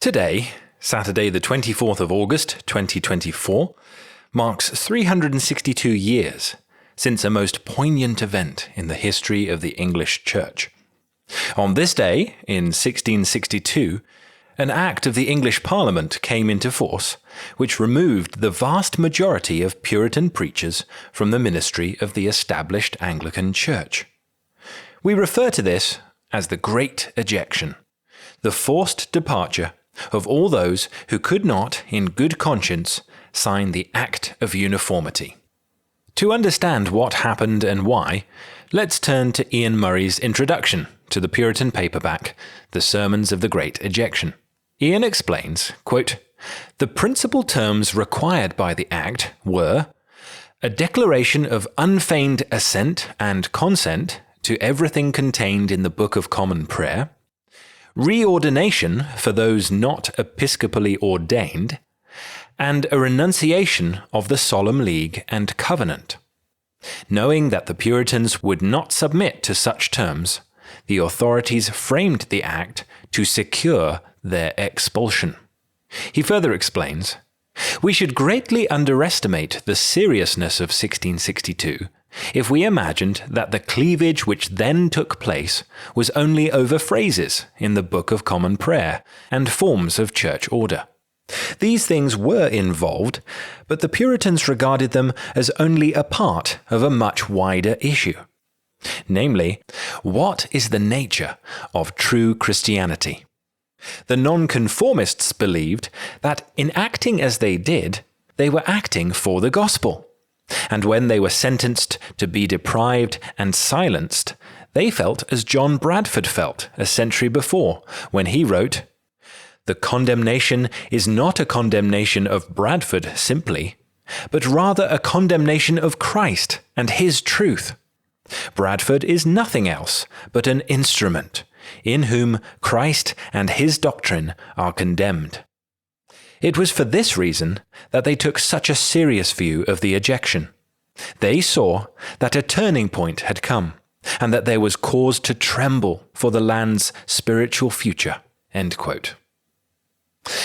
Today, Saturday the 24th of August 2024, marks 362 years since a most poignant event in the history of the English Church. On this day, in 1662, an Act of the English Parliament came into force, which removed the vast majority of Puritan preachers from the ministry of the established Anglican Church. We refer to this as the Great Ejection, the forced departure of all those who could not, in good conscience, sign the Act of Uniformity. To understand what happened and why, let's turn to Ian Murray's introduction to the Puritan paperback, The Sermons of the Great Ejection. Ian explains, quote, "The principal terms required by the Act were a declaration of unfeigned assent and consent to everything contained in the Book of Common Prayer, reordination for those not episcopally ordained, and a renunciation of the Solemn League and Covenant. Knowing that the Puritans would not submit to such terms, the authorities framed the Act to secure their expulsion." He further explains, "We should greatly underestimate the seriousness of 1662 if we imagined that the cleavage which then took place was only over phrases in the Book of Common Prayer and forms of church order. These things were involved, but the Puritans regarded them as only a part of a much wider issue. Namely, what is the nature of true Christianity? The nonconformists believed that in acting as they did, they were acting for the gospel. And when they were sentenced to be deprived and silenced, they felt as John Bradford felt a century before, when he wrote, "The condemnation is not a condemnation of Bradford simply, but rather a condemnation of Christ and his truth. Bradford is nothing else but an instrument, in whom Christ and his doctrine are condemned." It was for this reason that they took such a serious view of the ejection. They saw that a turning point had come, and that there was cause to tremble for the land's spiritual future. End quote.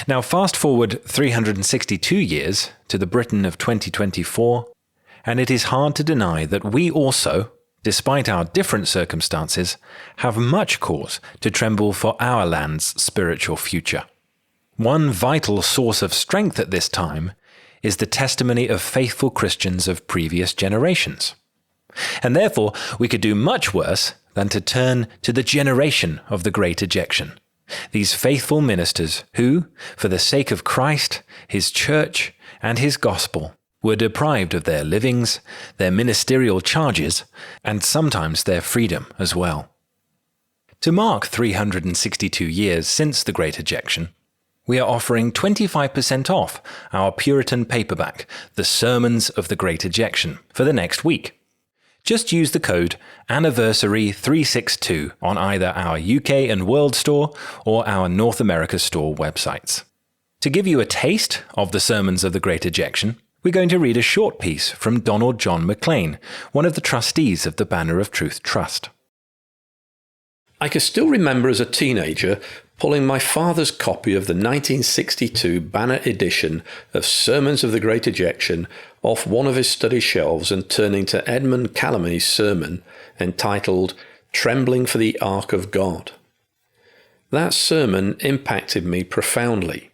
Now fast forward 362 years to the Britain of 2024, and it is hard to deny that we also, despite our different circumstances, have much cause to tremble for our land's spiritual future. One vital source of strength at this time is the testimony of faithful Christians of previous generations. And therefore, we could do much worse than to turn to the generation of the Great Ejection, these faithful ministers who, for the sake of Christ, his church, and his gospel, were deprived of their livings, their ministerial charges, and sometimes their freedom as well. To mark 362 years since the Great Ejection, we are offering 25% off our Puritan paperback, The Sermons of the Great Ejection, for the next week. Just use the code Anniversary362 on either our UK and World Store or our North America Store websites. To give you a taste of the Sermons of the Great Ejection, we're going to read a short piece from Donald John MacLean, one of the trustees of the Banner of Truth Trust. I can still remember as a teenager pulling my father's copy of the 1962 Banner edition of Sermons of the Great Ejection off one of his study shelves and turning to Edmund Callamy's sermon entitled Trembling for the Ark of God. That sermon impacted me profoundly.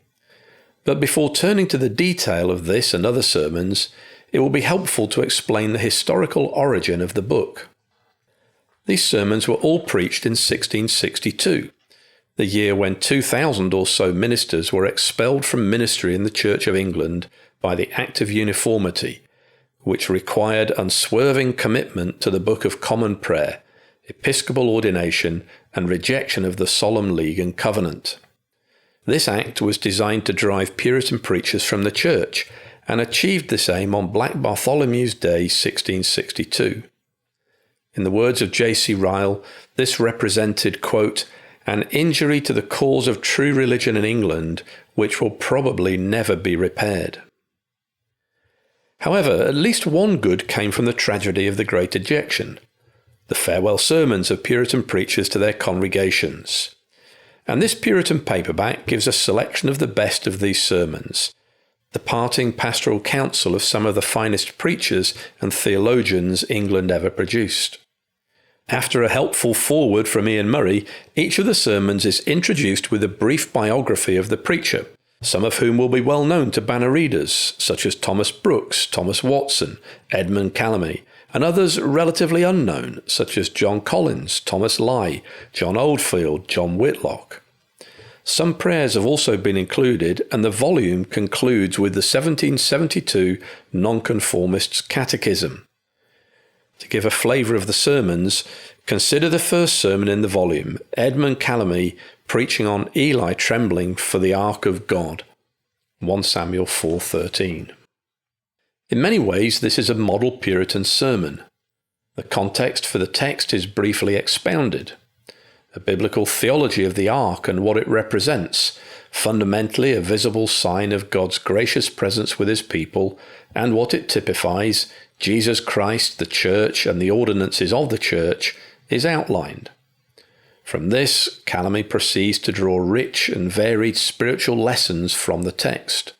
But before turning to the detail of this and other sermons, it will be helpful to explain the historical origin of the book. These sermons were all preached in 1662, the year when 2,000 or so ministers were expelled from ministry in the Church of England by the Act of Uniformity, which required unswerving commitment to the Book of Common Prayer, episcopal ordination, and rejection of the Solemn League and Covenant. This act was designed to drive Puritan preachers from the church and achieved this aim on Black Bartholomew's Day 1662. In the words of J.C. Ryle, this represented, quote, "an injury to the cause of true religion in England which will probably never be repaired." However, at least one good came from the tragedy of the Great Ejection, the farewell sermons of Puritan preachers to their congregations. And this Puritan paperback gives a selection of the best of these sermons, the parting pastoral counsel of some of the finest preachers and theologians England ever produced. After a helpful foreword from Ian Murray, each of the sermons is introduced with a brief biography of the preacher, some of whom will be well known to Banner readers, such as Thomas Brooks, Thomas Watson, Edmund Calamy, and others relatively unknown, such as John Collins, Thomas Lye, John Oldfield, John Whitlock. Some prayers have also been included, and the volume concludes with the 1772 Nonconformists' Catechism. To give a flavour of the sermons, consider the first sermon in the volume, Edmund Calamy preaching on Eli trembling for the ark of God, 1 Samuel 4:13. In many ways, this is a model Puritan sermon. The context for the text is briefly expounded. A biblical theology of the ark and what it represents, fundamentally a visible sign of God's gracious presence with his people, and what it typifies, Jesus Christ, the church, and the ordinances of the church, is outlined. From this, Calamy proceeds to draw rich and varied spiritual lessons from the text.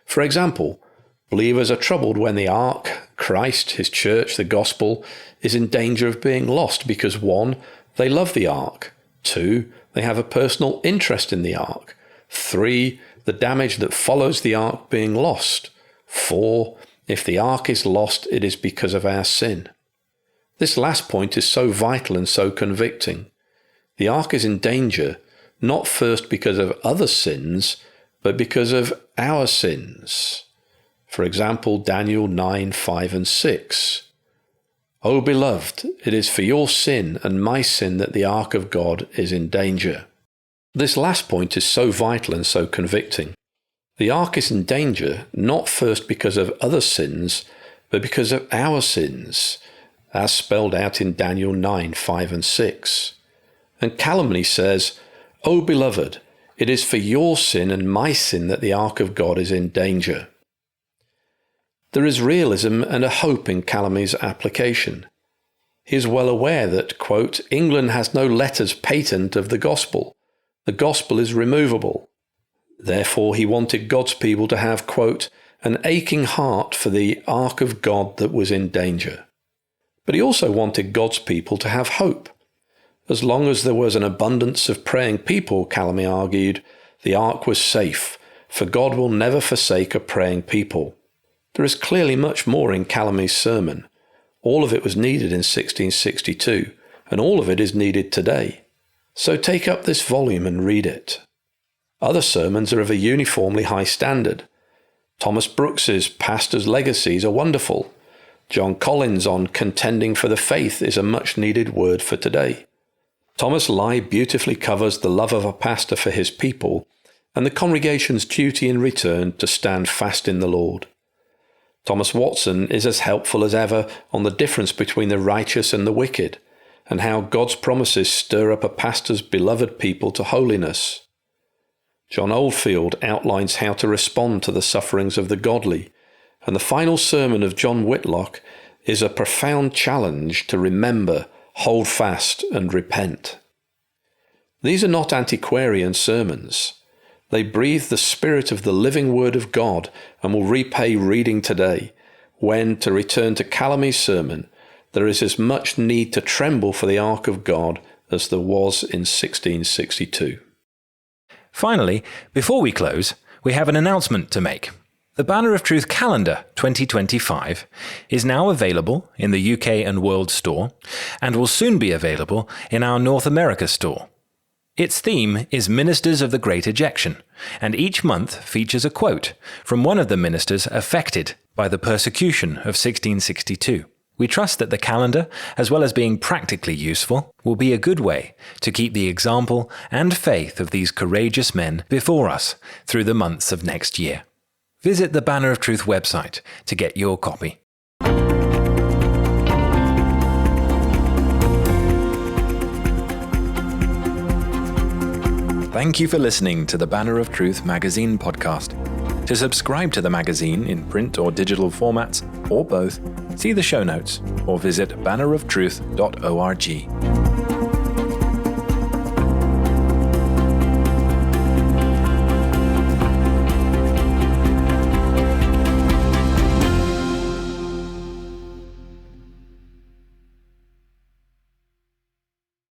For example, believers are troubled when the ark, Christ, his church, the gospel, is in danger of being lost because 1, they love the ark, 2, they have a personal interest in the ark, 3, the damage that follows the ark being lost, 4, if the ark is lost, it is because of our sin. This last point is so vital and so convicting. The ark is in danger, not first because of other sins, but because of our sins. For example, Daniel 9, 5 and 6. O beloved, it is for your sin and my sin that the ark of God is in danger. This last point is so vital and so convicting. The ark is in danger, not first because of other sins, but because of our sins, as spelled out in Daniel 9, 5 and 6. And Calamy says, O beloved, it is for your sin and my sin that the ark of God is in danger. There is realism and a hope in Calamy's application. He is well aware that, quote, England has no letters patent of the gospel. The gospel is removable. Therefore, he wanted God's people to have, quote, an aching heart for the ark of God that was in danger. But he also wanted God's people to have hope. As long as there was an abundance of praying people, Calamy argued, the ark was safe, for God will never forsake a praying people. There is clearly much more in Calamy's sermon. All of it was needed in 1662, and all of it is needed today. So take up this volume and read it. Other sermons are of a uniformly high standard. Thomas Brooks's Pastor's Legacies are wonderful. John Collins on Contending for the Faith is a much-needed word for today. Thomas Lye beautifully covers the love of a pastor for his people and the congregation's duty in return to stand fast in the Lord. Thomas Watson is as helpful as ever on the difference between the righteous and the wicked, and how God's promises stir up a pastor's beloved people to holiness. John Oldfield outlines how to respond to the sufferings of the godly, and the final sermon of John Whitlock is a profound challenge to remember, hold fast, and repent. These are not antiquarian sermons. They breathe the spirit of the living Word of God and will repay reading today, when, to return to Calamy's sermon, there is as much need to tremble for the ark of God as there was in 1662. Finally, before we close, we have an announcement to make. The Banner of Truth Calendar 2025 is now available in the UK and World Store and will soon be available in our North America store. Its theme is Ministers of the Great Ejection, and each month features a quote from one of the ministers affected by the persecution of 1662. We trust that the calendar, as well as being practically useful, will be a good way to keep the example and faith of these courageous men before us through the months of next year. Visit the Banner of Truth website to get your copy. Thank you for listening to the Banner of Truth magazine podcast. To subscribe to the magazine in print or digital formats, or both, see the show notes or visit banneroftruth.org.